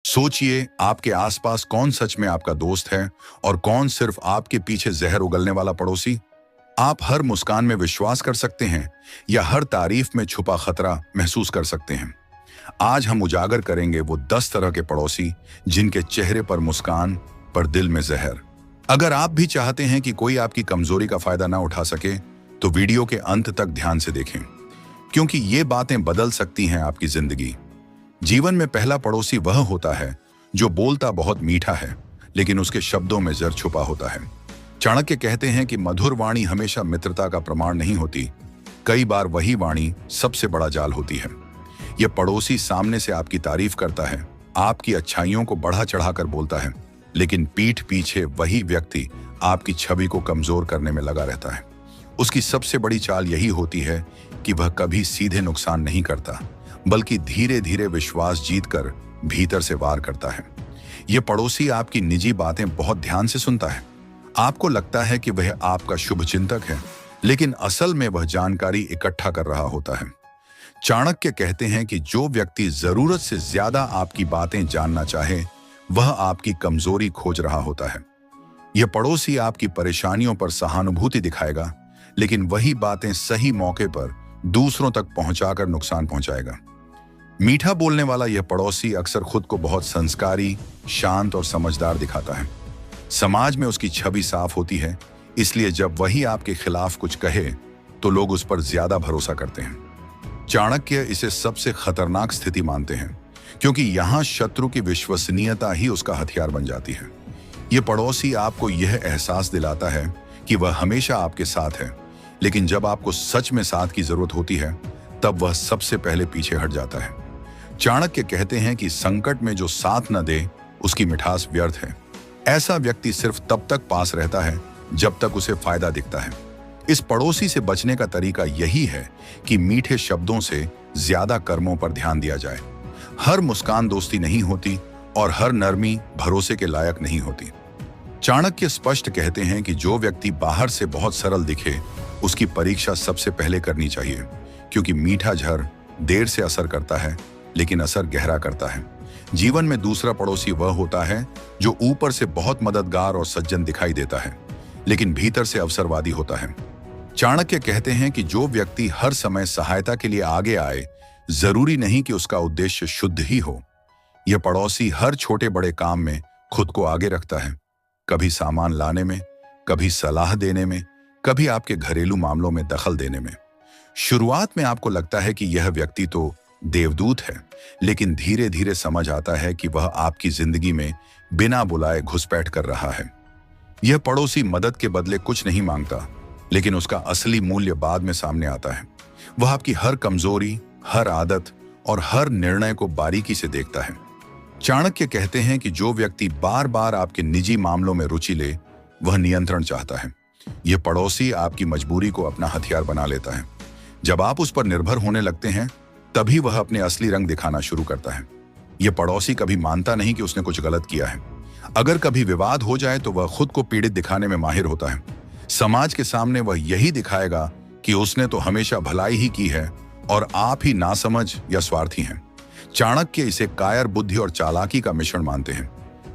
सोचिए, आपके आसपास कौन सच में आपका दोस्त है और कौन सिर्फ आपके पीछे जहर उगलने वाला पड़ोसी। आप हर मुस्कान में विश्वास कर सकते हैं या हर तारीफ में छुपा खतरा महसूस कर सकते हैं। आज हम उजागर करेंगे वो 10 तरह के पड़ोसी जिनके चेहरे पर मुस्कान पर दिल में जहर। अगर आप भी चाहते हैं कि कोई आपकी कमजोरी का फायदा ना उठा सके, तो वीडियो के अंत तक ध्यान से देखें, क्योंकि ये बातें बदल सकती हैं आपकी जिंदगी। जीवन में पहला पड़ोसी वह होता है जो बोलता बहुत मीठा है, लेकिन उसके शब्दों में जहर छुपा होता है। चाणक्य कहते हैं कि मधुर वाणी हमेशा मित्रता का प्रमाण नहीं होती, कई बार वही वाणी सबसे बड़ा जाल होती है। यह पड़ोसी सामने से आपकी तारीफ करता है, आपकी अच्छाइयों को बढ़ा चढ़ाकर बोलता है, लेकिन पीठ पीछे वही व्यक्ति आपकी छवि को कमजोर करने में लगा रहता है। उसकी सबसे बड़ी चाल यही होती है कि वह कभी सीधे नुकसान नहीं करता, बल्कि धीरे धीरे विश्वास जीतकर भीतर से वार करता है। यह पड़ोसी आपकी निजी बातें बहुत ध्यान से सुनता है। आपको लगता है कि वह आपका शुभचिंतक है, लेकिन असल में वह जानकारी इकट्ठा कर रहा होता है। चाणक्य कहते हैं कि जो व्यक्ति जरूरत से ज्यादा आपकी बातें जानना चाहे, वह आपकी कमजोरी खोज रहा होता है। यह पड़ोसी आपकी परेशानियों पर सहानुभूति दिखाएगा, लेकिन वही बातें सही मौके पर दूसरों तक पहुंचाकर नुकसान पहुंचाएगा। मीठा बोलने वाला यह पड़ोसी अक्सर खुद को बहुत संस्कारी, शांत और समझदार दिखाता है। समाज में उसकी छवि साफ होती है, इसलिए जब वही आपके खिलाफ कुछ कहे तो लोग उस पर ज्यादा भरोसा करते हैं। चाणक्य इसे सबसे खतरनाक स्थिति मानते हैं, क्योंकि यहां शत्रु की विश्वसनीयता ही उसका हथियार बन जाती है। यह पड़ोसी आपको यह एहसास दिलाता है कि वह हमेशा आपके साथ है, लेकिन जब आपको सच में साथ की जरूरत होती है, तब वह सबसे पहले पीछे हट जाता है। चाणक्य कहते हैं कि संकट में जो साथ न दे, उसकी मिठास व्यर्थ है। ऐसा व्यक्ति सिर्फ तब तक पास रहता है जब तक उसे फायदा दिखता है। इस पड़ोसी से बचने का तरीका यही है कि मीठे शब्दों से ज्यादा कर्मों पर ध्यान दिया जाए। हर मुस्कान दोस्ती नहीं होती और हर नरमी भरोसे के लायक नहीं होती। चाणक्य स्पष्ट कहते हैं कि जो व्यक्ति बाहर से बहुत सरल दिखे, उसकी परीक्षा सबसे पहले करनी चाहिए, क्योंकि मीठा जहर देर से असर करता है, लेकिन असर गहरा करता है। जीवन में दूसरा पड़ोसी वह होता है जो ऊपर से बहुत मददगार और सज्जन दिखाई देता है, लेकिन भीतर से अवसरवादी होता है। चाणक्य कहते हैं कि जो व्यक्ति हर समय सहायता के लिए आगे आए, जरूरी नहीं कि उसका उद्देश्य शुद्ध ही हो। यह पड़ोसी हर छोटे बड़े काम में खुद को आगे रखता है, कभी सामान लाने में, कभी सलाह देने में, कभी आपके घरेलू मामलों में दखल देने में। शुरुआत में आपको लगता है कि यह व्यक्ति तो देवदूत है, लेकिन धीरे धीरे समझ आता है कि वह आपकी जिंदगी में बिना बुलाए घुसपैठ कर रहा है। यह पड़ोसी मदद के बदले कुछ नहीं मांगता, लेकिन उसका असली मूल्य बाद में सामने आता है। वह आपकी हर कमजोरी, हर आदत और हर निर्णय को बारीकी से देखता है। चाणक्य कहते हैं कि जो व्यक्ति बार बार आपके निजी मामलों में रुचि ले, वह नियंत्रण चाहता है। यह पड़ोसी आपकी मजबूरी को अपना हथियार बना लेता है। जब आप उस पर निर्भर होने लगते हैं, तभी वह अपने असली रंग दिखाना शुरू करता है। यह पड़ोसी कभी मानता नहीं कि उसने कुछ गलत किया है। अगर कभी विवाद हो जाए तो वह खुद को पीड़ित दिखाने में माहिर होता है। समाज के सामने वह यही दिखाएगा कि उसने तो हमेशा भलाई ही की है और आप ही नासमझ या स्वार्थी हैं। चाणक्य इसे कायर बुद्धि और चालाकी का मिश्रण मानते हैं।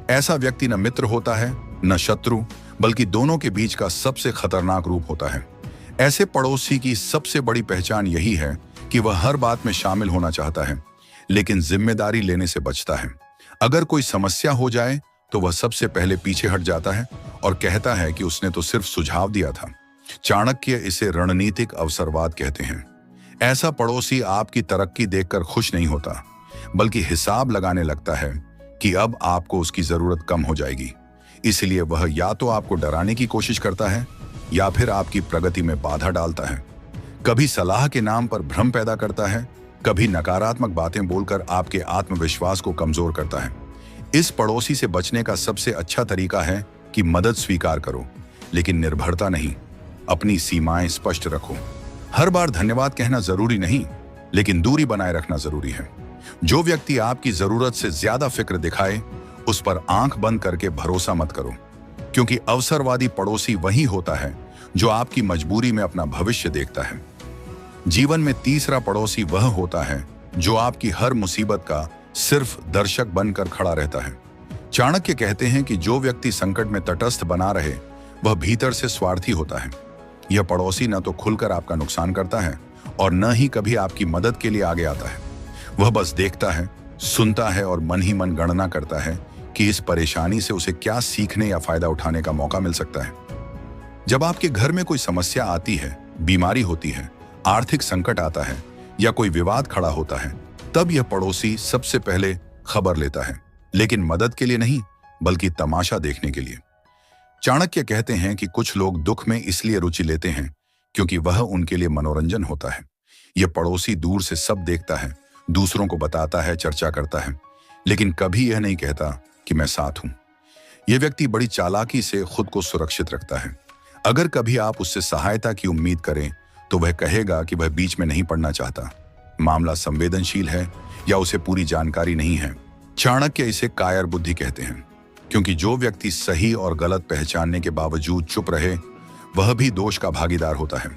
ऐसा व्यक्ति न मित्र होता है न शत्रु, बल्कि दोनों के बीच का सबसे खतरनाक रूप होता है। ऐसे पड़ोसी की सबसे बड़ी पहचान यही है कि वह हर बात में शामिल होना चाहता है, लेकिन जिम्मेदारी लेने से बचता है। अगर कोई समस्या हो जाए तो वह सबसे पहले पीछे हट जाता है और कहता है कि उसने तो सिर्फ सुझाव दिया था। चाणक्य इसे रणनीतिक अवसरवाद कहते हैं। ऐसा पड़ोसी आपकी तरक्की देखकर खुश नहीं होता, बल्कि हिसाब लगाने लगता है कि अब आपको उसकी जरूरत कम हो जाएगी। इसलिए वह या तो आपको डराने की कोशिश करता है या फिर आपकी प्रगति में बाधा डालता है। कभी सलाह के नाम पर भ्रम पैदा करता है, कभी नकारात्मक बातें बोलकर आपके आत्मविश्वास को कमजोर करता है। इस पड़ोसी से बचने का सबसे अच्छा तरीका है कि मदद स्वीकार करो, लेकिन निर्भरता नहीं। अपनी सीमाएं स्पष्ट रखो। हर बार धन्यवाद कहना जरूरी नहीं, लेकिन दूरी बनाए रखना जरूरी है। जो व्यक्ति आपकी जरूरत से ज्यादा फिक्र दिखाए, उस पर आंख बंद करके भरोसा मत करो, क्योंकि अवसरवादी पड़ोसी वही होता है जो आपकी मजबूरी में अपना भविष्य देखता है। जीवन में तीसरा पड़ोसी वह होता है जो आपकी हर मुसीबत का सिर्फ दर्शक बनकर खड़ा रहता है। चाणक्य कहते हैं कि जो व्यक्ति संकट में तटस्थ बना रहे वह भीतर से स्वार्थी होता है। यह पड़ोसी न तो खुलकर आपका नुकसान करता है और न ही कभी आपकी मदद के लिए आगे आता है। वह बस देखता है, सुनता है और मन ही मन गणना करता है कि इस परेशानी से उसे क्या सीखने या फायदा उठाने का मौका मिल सकता है। जब आपके घर में कोई समस्या आती है, बीमारी होती है, आर्थिक संकट आता है या कोई विवाद खड़ा होता है, तब यह पड़ोसी सबसे पहले खबर लेता है, लेकिन मदद के लिए नहीं बल्कि तमाशा देखने के लिए। चाणक्य कहते हैं कि कुछ लोग दुख में इसलिए रुचि लेते हैं क्योंकि वह उनके लिए मनोरंजन होता है। यह पड़ोसी दूर से सब देखता है, दूसरों को बताता है, चर्चा करता है, लेकिन कभी यह नहीं कहता कि मैं साथ हूं। यह व्यक्ति बड़ी चालाकी से खुद को सुरक्षित रखता है। अगर कभी आप उससे सहायता की उम्मीद करें तो वह कहेगा कि वह बीच में नहीं पड़ना चाहता, मामला संवेदनशील है या उसे पूरी जानकारी नहीं है। चाणक्य इसे कायर बुद्धि कहते हैं, क्योंकि जो व्यक्ति सही और गलत पहचानने के बावजूद चुप रहे वह भी दोष का भागीदार होता है।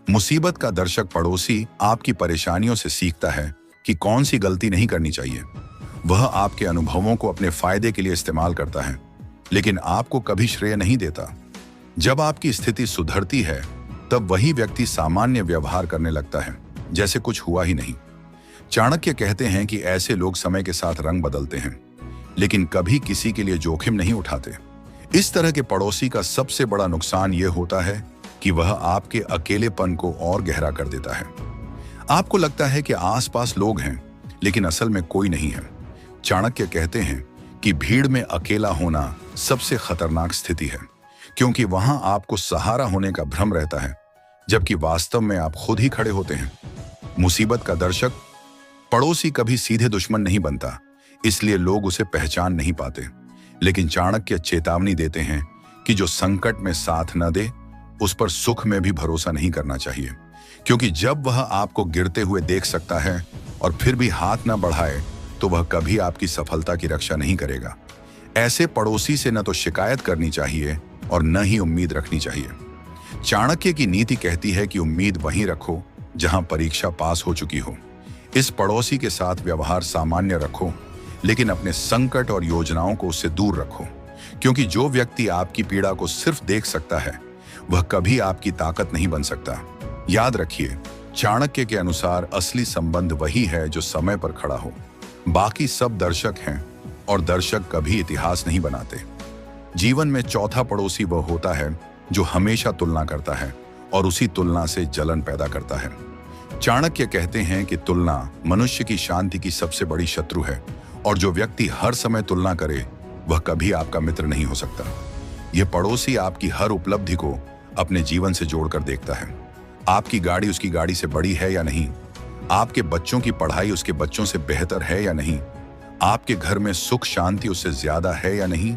मुसीबत का दर्शक पड़ोसी आपकी परेशानियों से सीखता है कि कौन सी गलती नहीं करनी चाहिए। वह आपके अनुभवों को अपने फायदे के लिए इस्तेमाल करता है, लेकिन आपको कभी श्रेय नहीं देता। जब आपकी स्थिति सुधरती है तब वही व्यक्ति सामान्य व्यवहार करने लगता है, जैसे कुछ हुआ ही नहीं। चाणक्य कहते हैं कि ऐसे लोग समय के साथ रंग बदलते हैं, लेकिन कभी किसी के लिए जोखिम नहीं उठाते। इस तरह के पड़ोसी का सबसे बड़ा नुकसान यह होता है कि वह आपके अकेलेपन को और गहरा कर देता है। आपको लगता है कि आसपास लोग हैं, लेकिन असल में कोई नहीं है। चाणक्य कहते हैं कि भीड़ में अकेला होना सबसे खतरनाक स्थिति है, क्योंकि वहां आपको सहारा होने का भ्रम रहता है, जबकि वास्तव में आप खुद ही खड़े होते हैं। मुसीबत का दर्शक पड़ोसी कभी सीधे दुश्मन नहीं बनता, इसलिए लोग उसे पहचान नहीं पाते। लेकिन चाणक्य चेतावनी देते हैं कि जो संकट में साथ न दे उस पर सुख में भी भरोसा नहीं करना चाहिए, क्योंकि जब वह आपको गिरते हुए देख सकता है और फिर भी हाथ न बढ़ाए तो वह कभी आपकी सफलता की रक्षा नहीं करेगा। ऐसे पड़ोसी से न तो शिकायत करनी चाहिए और न ही उम्मीद रखनी चाहिए। चाणक्य की नीति कहती है कि उम्मीद वहीं रखो जहां परीक्षा पास हो चुकी हो। इस पड़ोसी के साथ व्यवहार सामान्य रखो, लेकिन अपने संकट और योजनाओं को उससे दूर रखो, क्योंकि जो व्यक्ति आपकी पीड़ा को सिर्फ देख सकता है वह कभी आपकी ताकत नहीं बन सकता। याद रखिए, चाणक्य के अनुसार असली संबंध वही है जो समय पर खड़ा हो। बाकी सब दर्शक हैं और दर्शक कभी इतिहास नहीं बनाते। जीवन में चौथा पड़ोसी वह होता है जो हमेशा तुलना करता है और उसी तुलना से जलन पैदा करता है। चाणक्य कहते हैं कि तुलना मनुष्य की शांति की सबसे बड़ी शत्रु है और जो व्यक्ति हर समय तुलना करे वह कभी आपका मित्र नहीं हो सकता। यह पड़ोसी आपकी हर उपलब्धि को अपने जीवन से जोड़कर देखता है। आपकी गाड़ी उसकी गाड़ी से बड़ी है या नहीं, आपके बच्चों की पढ़ाई उसके बच्चों से बेहतर है या नहीं, आपके घर में सुख शांति उससे ज्यादा है या नहीं,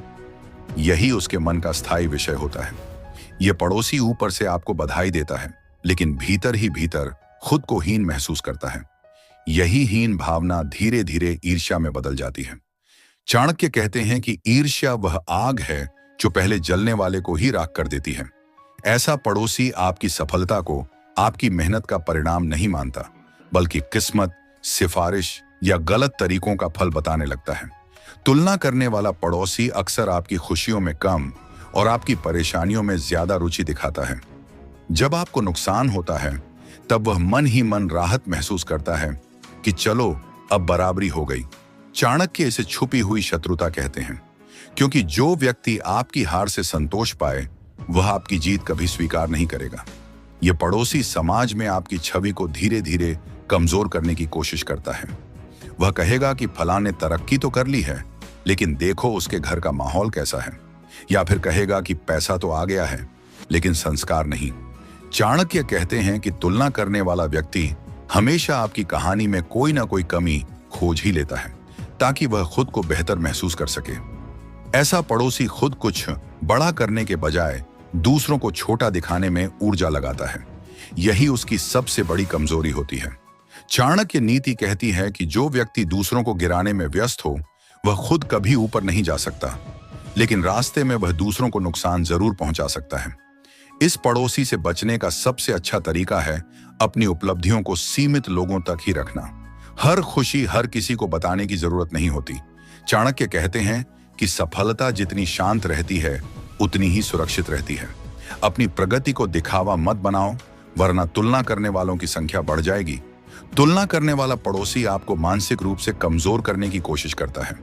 यही उसके मन का स्थायी विषय होता है। यह पड़ोसी ऊपर से आपको बधाई देता है, लेकिन भीतर ही भीतर खुद को हीन महसूस करता है। यही हीन भावना धीरे धीरे ईर्ष्या में बदल जाती है। चाणक्य कहते हैं कि ईर्ष्या वह आग है जो पहले जलने वाले को ही राख कर देती है। ऐसा पड़ोसी आपकी सफलता को आपकी मेहनत का परिणाम नहीं मानता, बल्कि किस्मत, सिफारिश या गलत तरीकों का फल बताने लगता है। तुलना करने वाला पड़ोसी अक्सर आपकी खुशियों में कम और आपकी परेशानियों में ज्यादा रुचि दिखाता है। जब आपको नुकसान होता है तब वह मन ही मन राहत महसूस करता है कि चलो अब बराबरी हो गई। चाणक्य इसे छुपी हुई शत्रुता कहते हैं, क्योंकि जो व्यक्ति आपकी हार से संतोष पाए वह आपकी जीत कभी स्वीकार नहीं करेगा। यह पड़ोसी समाज में आपकी छवि को धीरे धीरे कमजोर करने की कोशिश करता है। वह कहेगा कि फलां ने तरक्की तो कर ली है, लेकिन देखो उसके घर का माहौल कैसा है, या फिर कहेगा कि पैसा तो आ गया है लेकिन संस्कार नहीं। चाणक्य कहते हैं कि तुलना करने वाला व्यक्ति हमेशा आपकी कहानी में कोई ना कोई कमी खोज ही लेता है ताकि वह खुद को बेहतर महसूस कर सके। ऐसा पड़ोसी खुद कुछ बड़ा करने के बजाय दूसरों को छोटा दिखाने में ऊर्जा लगाता है। यही उसकी सबसे बड़ी कमजोरी होती है। चाणक्य नीति कहती है कि जो व्यक्ति दूसरों को गिराने में व्यस्त हो वह खुद कभी ऊपर नहीं जा सकता, लेकिन रास्ते में वह दूसरों को नुकसान जरूर पहुंचा सकता है। इस पड़ोसी से बचने का सबसे अच्छा तरीका है अपनी उपलब्धियों को सीमित लोगों तक ही रखना। हर खुशी हर किसी को बताने की जरूरत नहीं होती। चाणक्य कहते हैं कि सफलता जितनी शांत रहती है उतनी ही सुरक्षित रहती है। अपनी प्रगति को दिखावा मत बनाओ, वरना तुलना करने वालों की संख्या बढ़ जाएगी। तुलना करने वाला पड़ोसी आपको मानसिक रूप से कमजोर करने की कोशिश करता है।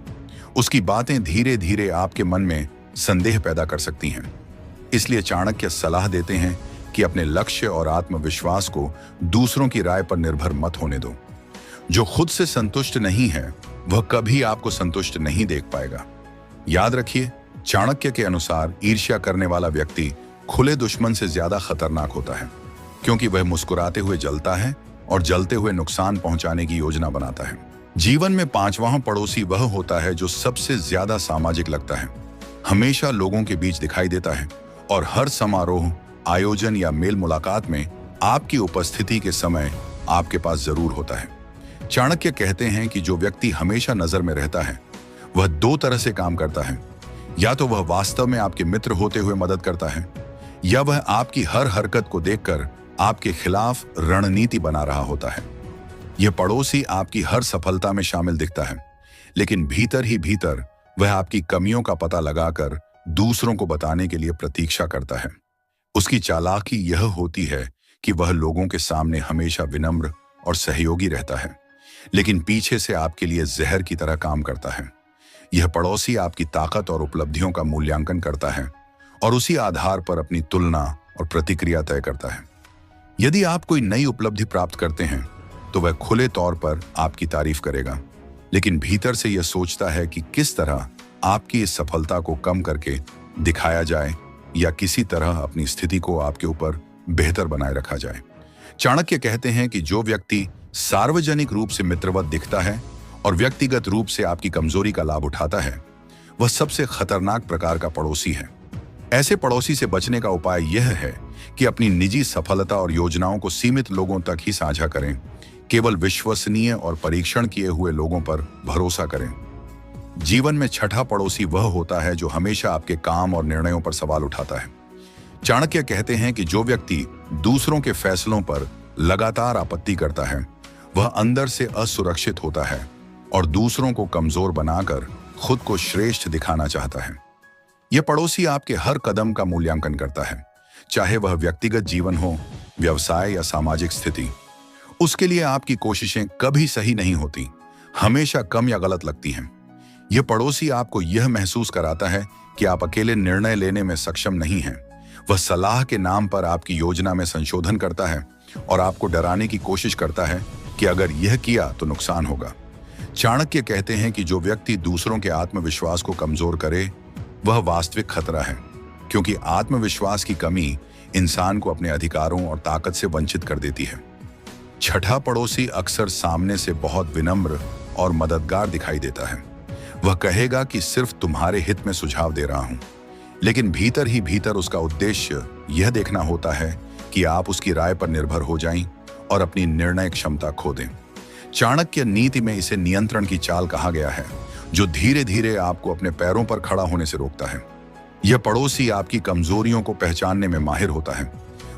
उसकी बातें धीरे धीरे आपके मन में संदेह पैदा कर सकती हैं। इसलिए चाणक्य सलाह देते हैं कि अपने लक्ष्य और आत्मविश्वास को दूसरों की राय पर निर्भर मत होने दो। जो खुद से संतुष्ट नहीं है वह कभी आपको संतुष्ट नहीं देख पाएगा। याद रखिए, चाणक्य के अनुसार ईर्ष्या करने वाला व्यक्ति खुले दुश्मन से ज्यादा खतरनाक होता है, क्योंकि वह मुस्कुराते हुए जलता है और जलते हुए नुकसान पहुंचाने की योजना बनाता है। जीवन में पांचवां पड़ोसी वह होता है जो सबसे ज्यादा सामाजिक लगता है, हमेशा लोगों के बीच दिखाई देता है और हर समारोह, आयोजन या मेल मुलाकात में आपकी उपस्थिति के समय आपके पास जरूर होता है। चाणक्य कहते हैं कि जो व्यक्ति हमेशा नजर में रहता है वह दो तरह से काम करता है। या तो वह वास्तव में आपके मित्र होते हुए मदद करता है, या वह आपकी हर हरकत को देखकर आपके खिलाफ रणनीति बना रहा होता है। यह पड़ोसी आपकी हर सफलता में शामिल दिखता है, लेकिन भीतर ही भीतर वह आपकी कमियों का पता लगाकर दूसरों को बताने के लिए प्रतीक्षा करता है। उसकी चालाकी यह होती है कि वह लोगों के सामने हमेशा विनम्र और सहयोगी रहता है, लेकिन पीछे से आपके लिए जहर की तरह काम करता है। यह पड़ोसी आपकी ताकत और उपलब्धियों का मूल्यांकन करता है और उसी आधार पर अपनी तुलना और प्रतिक्रिया तय करता है। यदि आप कोई नई उपलब्धि प्राप्त करते हैं तो वह खुले तौर पर आपकी तारीफ करेगा, लेकिन भीतर से यह सोचता है कि किस तरह आपकी इस सफलता को कम करके दिखाया जाए या किसी तरह अपनी स्थिति को आपके ऊपर बेहतर बनाए रखा जाए। चाणक्य कहते हैं कि जो व्यक्ति सार्वजनिक रूप से मित्रवत दिखता है और व्यक्तिगत रूप से आपकी कमजोरी का लाभ उठाता है, वह सबसे खतरनाक प्रकार का पड़ोसी है। ऐसे पड़ोसी से बचने का उपाय यह है कि अपनी निजी सफलता और योजनाओं को सीमित लोगों तक ही साझा करें। केवल विश्वसनीय और परीक्षण किए हुए लोगों पर भरोसा करें। जीवन में छठा पड़ोसी वह होता है जो हमेशा आपके काम और निर्णयों पर सवाल उठाता है। चाणक्य कहते हैं कि जो व्यक्ति दूसरों के फैसलों पर लगातार आपत्ति करता है वह अंदर से असुरक्षित होता है और दूसरों को कमजोर बनाकर खुद को श्रेष्ठ दिखाना चाहता है। यह पड़ोसी आपके हर कदम का मूल्यांकन करता है, चाहे वह व्यक्तिगत जीवन हो, व्यवसाय या सामाजिक स्थिति। उसके लिए आपकी कोशिशें कभी सही नहीं होती, हमेशा कम या गलत लगती हैं। यह पड़ोसी आपको यह महसूस कराता है कि आप अकेले निर्णय लेने में सक्षम नहीं हैं। वह सलाह के नाम पर आपकी योजना में संशोधन करता है और आपको डराने की कोशिश करता है कि अगर यह किया तो नुकसान होगा। चाणक्य कहते हैं कि जो व्यक्ति दूसरों के आत्मविश्वास को कमजोर करे वह वास्तविक खतरा है, क्योंकि आत्मविश्वास की कमी इंसान को अपने अधिकारों और ताकत से वंचित कर देती है। छठा पड़ोसी अक्सर सामने से बहुत विनम्र और मददगार दिखाई देता है। वह कहेगा कि सिर्फ तुम्हारे हित में सुझाव दे रहा हूं, लेकिन भीतर ही भीतर उसका उद्देश्य यह देखना होता है कि आप उसकी राय पर निर्भर हो जाएं और अपनी निर्णय क्षमता खो दें। चाणक्य नीति में इसे नियंत्रण की चाल कहा गया है, जो धीरे धीरे आपको अपने पैरों पर खड़ा होने से रोकता है। यह पड़ोसी आपकी कमजोरियों को पहचानने में माहिर होता है।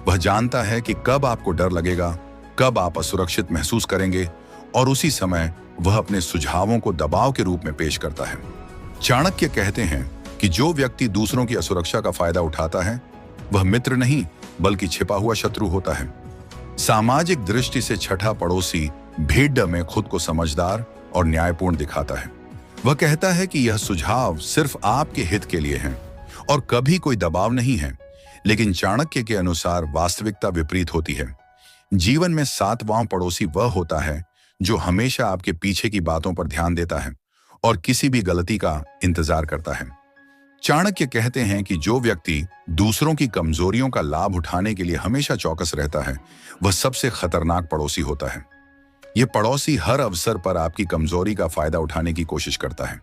वह जानता है कि कब आपको डर लगेगा, कब आप असुरक्षित महसूस करेंगे, और उसी समय वह अपने सुझावों को दबाव के रूप में पेश करता है। चाणक्य कहते हैं कि जो व्यक्ति दूसरों की असुरक्षा का फायदा उठाता है वह मित्र नहीं बल्कि छिपा हुआ शत्रु होता है। सामाजिक दृष्टि से छठा पड़ोसी भीड़ में खुद को समझदार और न्यायपूर्ण दिखाता है। वह कहता है कि यह सुझाव सिर्फ आपके हित के लिए है और कभी कोई दबाव नहीं है, लेकिन चाणक्य के अनुसार वास्तविकता विपरीत होती है। जीवन में सातवां पड़ोसी वह होता है जो हमेशा आपके पीछे की बातों पर ध्यान देता है और किसी भी गलती का इंतजार करता है। चाणक्य कहते हैं कि जो व्यक्ति दूसरों की कमजोरियों का लाभ उठाने के लिए हमेशा चौकस रहता है वह सबसे खतरनाक पड़ोसी होता है। यह पड़ोसी हर अवसर पर आपकी कमजोरी का फायदा उठाने की कोशिश करता है,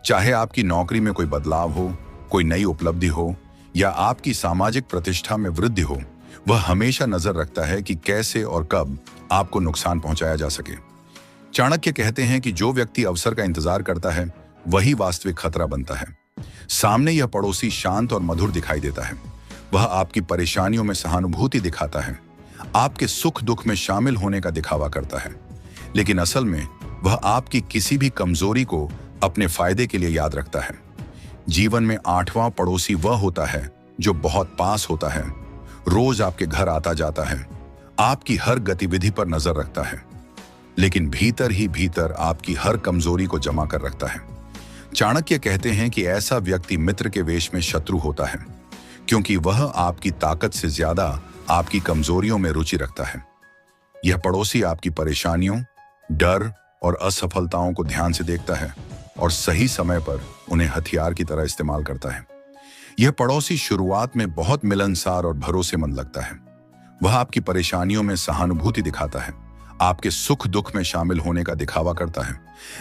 चाहे आपकी नौकरी में कोई बदलाव हो, कोई नई उपलब्धि हो या आपकी सामाजिक प्रतिष्ठा में वृद्धि हो। वह हमेशा नजर रखता है कि कैसे और कब आपको नुकसान पहुंचाया जा सके। चाणक्य कहते हैं कि जो व्यक्ति अवसर का इंतजार करता है वही वास्तविक खतरा बनता है। सामने यह पड़ोसी शांत और मधुर दिखाई देता है। वह आपकी परेशानियों में सहानुभूति दिखाता है, आपके सुख दुख में शामिल होने का दिखावा करता है, लेकिन असल में वह आपकी किसी भी कमजोरी को अपने फायदे के लिए याद रखता है। जीवन में 8वां पड़ोसी वह होता है जो बहुत पास होता है, रोज आपके घर आता जाता है, आपकी हर गतिविधि पर नजर रखता है, लेकिन भीतर ही भीतर आपकी हर कमजोरी को जमा कर रखता है। चाणक्य कहते हैं कि ऐसा व्यक्ति मित्र के वेश में शत्रु होता है, क्योंकि वह आपकी ताकत से ज्यादा आपकी कमजोरियों में रुचि रखता है। यह पड़ोसी आपकी परेशानियों, डर और असफलताओं को ध्यान से देखता है और सही समय पर उन्हें हथियार की तरह इस्तेमाल करता है। यह पड़ोसी शुरुआत में बहुत मिलनसार और भरोसेमंद लगता है। वह आपकी परेशानियों में सहानुभूति दिखाता है, आपके सुख दुख में शामिल होने का दिखावा करता है,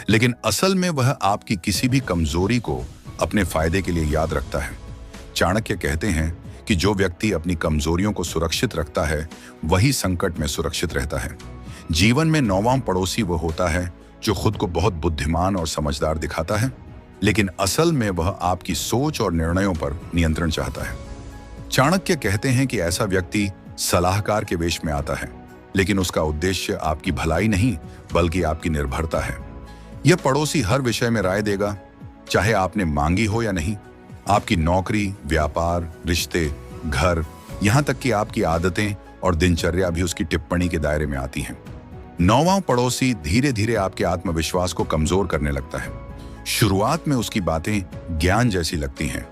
लेकिन असल में वह आपकी किसी भी कमजोरी को अपने फायदे के लिए याद रखता है। चाणक्य कहते हैं कि जो व्यक्ति अपनी कमजोरियों को सुरक्षित रखता है वही संकट में सुरक्षित रहता है। जीवन में 9वां पड़ोसी वह होता है जो खुद को बहुत बुद्धिमान और समझदार दिखाता है, लेकिन असल में वह आपकी सोच और निर्णयों पर नियंत्रण चाहता है। चाणक्य कहते हैं कि ऐसा व्यक्ति सलाहकार के वेश में आता है, लेकिन उसका उद्देश्य आपकी भलाई नहीं बल्कि आपकी निर्भरता है। यह पड़ोसी हर विषय में राय देगा, चाहे आपने मांगी हो या नहीं। आपकी नौकरी, व्यापार, रिश्ते, घर, यहां तक कि आपकी आदतें और दिनचर्या भी उसकी टिप्पणी के दायरे में आती हैं। 9वां पड़ोसी धीरे धीरे आपके आत्मविश्वास को कमजोर करने लगता है। शुरुआत में उसकी बातें ज्ञान जैसी लगती हैं,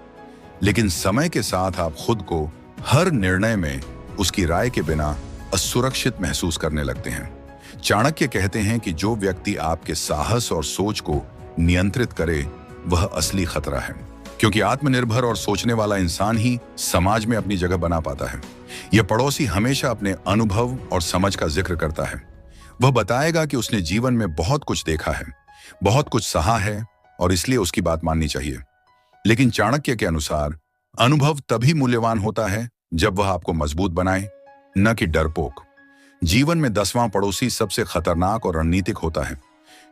लेकिन समय के साथ आप खुद को हर निर्णय में उसकी राय के बिना असुरक्षित महसूस करने लगते हैं। चाणक्य कहते हैं कि जो व्यक्ति आपके साहस और सोच को नियंत्रित करे वह असली खतरा है, क्योंकि आत्मनिर्भर और सोचने वाला इंसान ही समाज में अपनी जगह बना पाता है। यह पड़ोसी हमेशा अपने अनुभव और समझ का जिक्र करता है। वह बताएगा कि उसने जीवन में बहुत कुछ देखा है, बहुत कुछ सहा है और इसलिए उसकी बात माननी चाहिए। लेकिन चाणक्य के अनुसार अनुभव तभी मूल्यवान होता है जब वह आपको मजबूत बनाए, न कि डरपोक। जीवन में 10वां पड़ोसी सबसे खतरनाक और रणनीतिक होता है,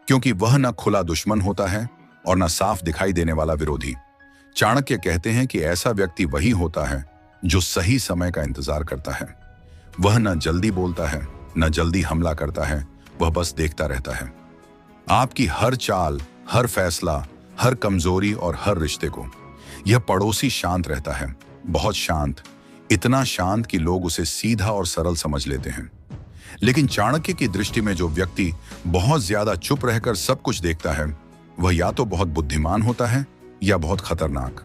क्योंकि वह न खुला दुश्मन होता है और न साफ दिखाई देने वाला विरोधी। चाणक्य कहते हैं कि ऐसा व्यक्ति वही होता है जो सही समय का इंतजार करता है। वह न जल्दी बोलता है, न जल्दी हमला करता है, वह बस देखता रहता है। आपकी हर चाल, हर फैसला, हर कमजोरी और हर रिश्ते को यह पड़ोसी शांत रहता है, बहुत शांत, इतना शांत कि लोग उसे सीधा और सरल समझ लेते हैं। लेकिन चाणक्य की दृष्टि में जो व्यक्ति बहुत ज्यादा चुप रहकर सब कुछ देखता है वह या तो बहुत बुद्धिमान होता है या बहुत खतरनाक।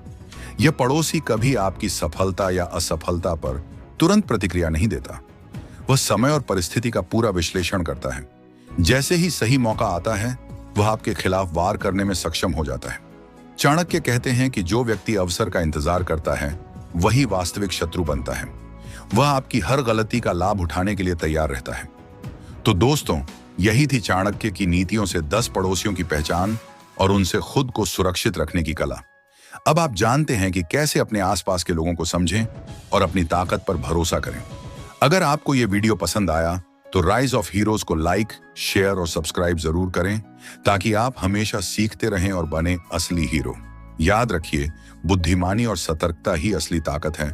यह पड़ोसी कभी आपकी सफलता या असफलता पर तुरंत प्रतिक्रिया नहीं देता। वह समय और परिस्थिति का पूरा विश्लेषण करता है। जैसे ही सही मौका आता है वह आपके खिलाफ वार करने में सक्षम हो जाता है। चाणक्य कहते हैं कि जो व्यक्ति अवसर का इंतजार करता है वही वास्तविक शत्रु बनता है। वह आपकी हर गलती का लाभ उठाने के लिए तैयार रहता है। तो दोस्तों, यही थी चाणक्य की नीतियों से 10 पड़ोसियों की पहचान और उनसे खुद को सुरक्षित रखने की कला। अब आप जानते हैं कि कैसे अपने आसपास के लोगों को समझें और अपनी ताकत पर भरोसा करें। अगर आपको यह वीडियो पसंद आया तो राइज ऑफ हीरोज को लाइक, शेयर और सब्सक्राइब जरूर करें, ताकि आप हमेशा सीखते रहें और बने असली हीरो। याद रखिए, बुद्धिमानी और सतर्कता ही असली ताकत है